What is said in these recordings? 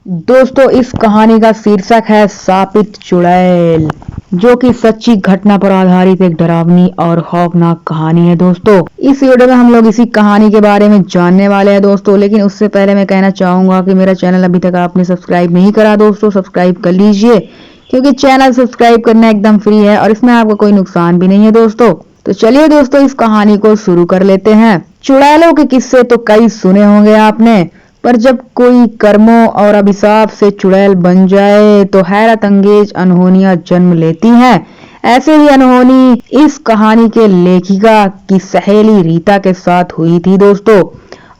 दोस्तों इस कहानी का शीर्षक है शापित चुड़ैल, जो कि सच्ची घटना पर आधारित एक डरावनी और खौफनाक कहानी है। दोस्तों इस वीडियो में हम लोग इसी कहानी के बारे में जानने वाले हैं दोस्तों। लेकिन उससे पहले मैं कहना चाहूंगा कि मेरा चैनल अभी तक आपने सब्सक्राइब नहीं करा दोस्तों, सब्सक्राइब कर लीजिए, क्योंकि चैनल सब्सक्राइब करना एकदम फ्री है और इसमें आपको कोई नुकसान भी नहीं है दोस्तों। तो चलिए दोस्तों इस कहानी को शुरू कर लेते हैं। चुड़ैलों के किस्से तो कई सुने होंगे आपने, पर जब कोई कर्मों और अभिशाप से चुड़ैल बन जाए तो हैरत अंगेज अनहोनियां जन्म लेती हैं। ऐसे ही अनहोनी इस कहानी के लेखिका की सहेली रीता के साथ हुई थी दोस्तों।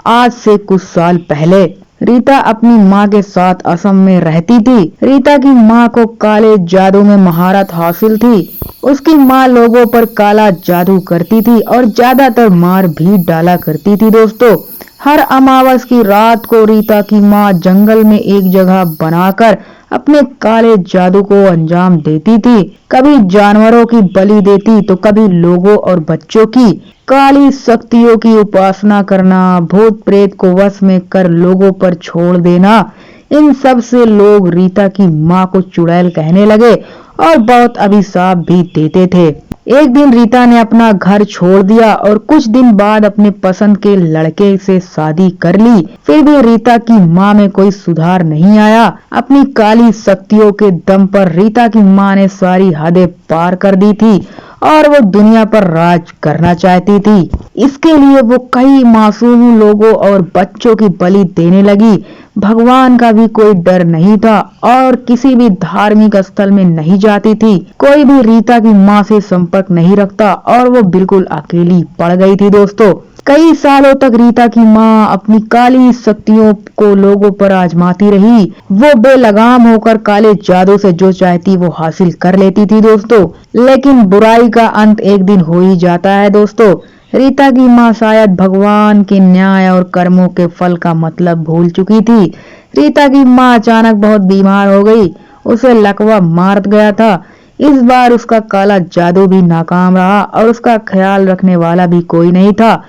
आज से कुछ साल पहले रीता अपनी माँ के साथ असम में रहती थी। रीता की माँ को काले जादू में महारत हासिल थी। उसकी माँ लोगों पर काला जादू करती थी और ज्यादातर मार भी डाला करती थी दोस्तों। हर अमावस की रात को रीता की माँ जंगल में एक जगह बनाकर अपने काले जादू को अंजाम देती थी। कभी जानवरों की बलि देती तो कभी लोगों और बच्चों की। काली शक्तियों की उपासना करना, भूत प्रेत को वश में कर लोगों पर छोड़ देना, इन सब से लोग रीता की माँ को चुड़ैल कहने लगे और बहुत अभिशाप भी देते थे। एक दिन रीता ने अपना घर छोड़ दिया और कुछ दिन बाद अपने पसंद के लड़के से शादी कर ली। फिर भी रीता की माँ में कोई सुधार नहीं आया। अपनी काली शक्तियों के दम पर रीता की माँ ने सारी हदें पार कर दी थी और वो दुनिया पर राज करना चाहती थी। इसके लिए वो कई मासूम लोगों और बच्चों की बलि देने लगी। भगवान का भी कोई डर नहीं था और किसी भी धार्मिक स्थल में नहीं जाती थी। कोई भी रीता की माँ से संपर्क नहीं रखता और वो बिल्कुल अकेली पड़ गई थी दोस्तों। कई सालों तक रीता की माँ अपनी काली शक्तियों को लोगों पर आजमाती रही। वो बेलगाम होकर काले जादू से जो चाहती वो हासिल कर लेती थी दोस्तों। लेकिन बुराई का अंत एक दिन हो ही जाता है दोस्तों। रीता की माँ शायद भगवान के न्याय और कर्मों के फल का मतलब भूल चुकी थी। रीता की माँ अचानक बहुत बीमार हो गई। उसे लकवा मार गया था। इस बार उसका काला जादू भी नाकाम रहा और उसका ख्याल रखने वाला भी कोई नहीं था।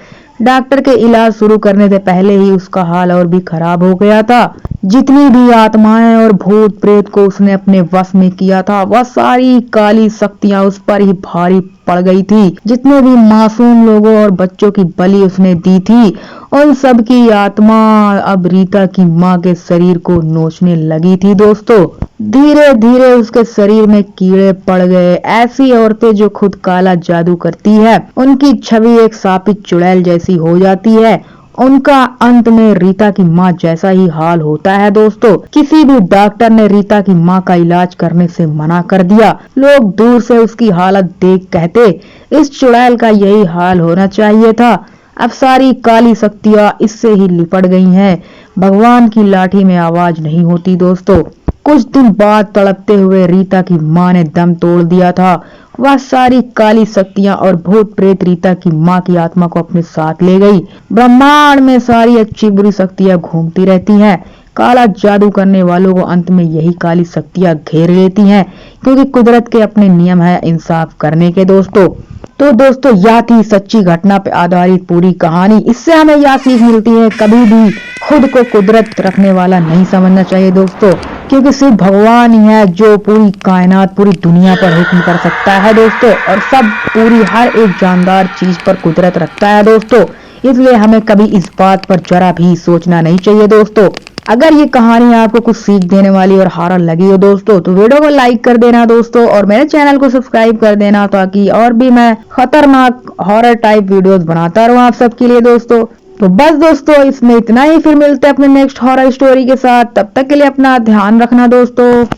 डॉक्टर के इलाज शुरू करने से पहले ही उसका हाल और भी खराब हो गया था। जितनी भी आत्माएं और भूत प्रेत को उसने अपने वश में किया था, वह सारी काली शक्तियां उस पर ही भारी पड़ गई थी। जितने भी मासूम लोगों और बच्चों की बलि उसने दी थी, उन सब की आत्मा अब रीता की माँ के शरीर को नोचने लगी थी दोस्तों। धीरे धीरे उसके शरीर में कीड़े पड़ गए। ऐसी औरतें जो खुद काला जादू करती है, उनकी छवि एक शापित चुड़ैल जैसी हो जाती है। उनका अंत में रीता की माँ जैसा ही हाल होता है दोस्तों। किसी भी डॉक्टर ने रीता की माँ का इलाज करने से मना कर दिया। लोग दूर से उसकी हालत देख कहते, इस चुड़ैल का यही हाल होना चाहिए था। अब सारी काली शक्तियाँ इससे ही लिपट गई हैं। भगवान की लाठी में आवाज नहीं होती दोस्तों। कुछ दिन बाद तड़पते हुए रीता की माँ ने दम तोड़ दिया था। वह सारी काली शक्तियां और भूत प्रेत रीता की माँ की आत्मा को अपने साथ ले गई। ब्रह्मांड में सारी अच्छी बुरी शक्तियां घूमती रहती हैं। काला जादू करने वालों को अंत में यही काली शक्तियां घेर लेती हैं, क्योंकि कुदरत के अपने नियम है इंसाफ करने के दोस्तों। तो दोस्तों यह थी सच्ची घटना पर आधारित पूरी कहानी। इससे हमें यह सीख मिलती है, कभी भी खुद को कुदरत रखने वाला नहीं समझना चाहिए दोस्तों, क्योंकि सिर्फ भगवान ही है जो पूरी कायनात, पूरी दुनिया पर हुक्म कर सकता है दोस्तों, और सब पूरी हर एक जानदार चीज पर कुदरत रखता है दोस्तों। इसलिए हमें कभी इस बात पर जरा भी सोचना नहीं चाहिए दोस्तों। अगर ये कहानी आपको कुछ सीख देने वाली और हॉरर लगी हो दोस्तों, तो वीडियो को लाइक कर देना दोस्तों और मेरे चैनल को सब्सक्राइब कर देना, ताकि और भी मैं खतरनाक हॉरर टाइप वीडियोस बनाता रहूं आप सबके लिए दोस्तों। तो बस दोस्तों इसमें इतना ही, फिर मिलते हैं अपने नेक्स्ट हॉरर स्टोरी के साथ। तब तक के लिए अपना ध्यान रखना दोस्तों।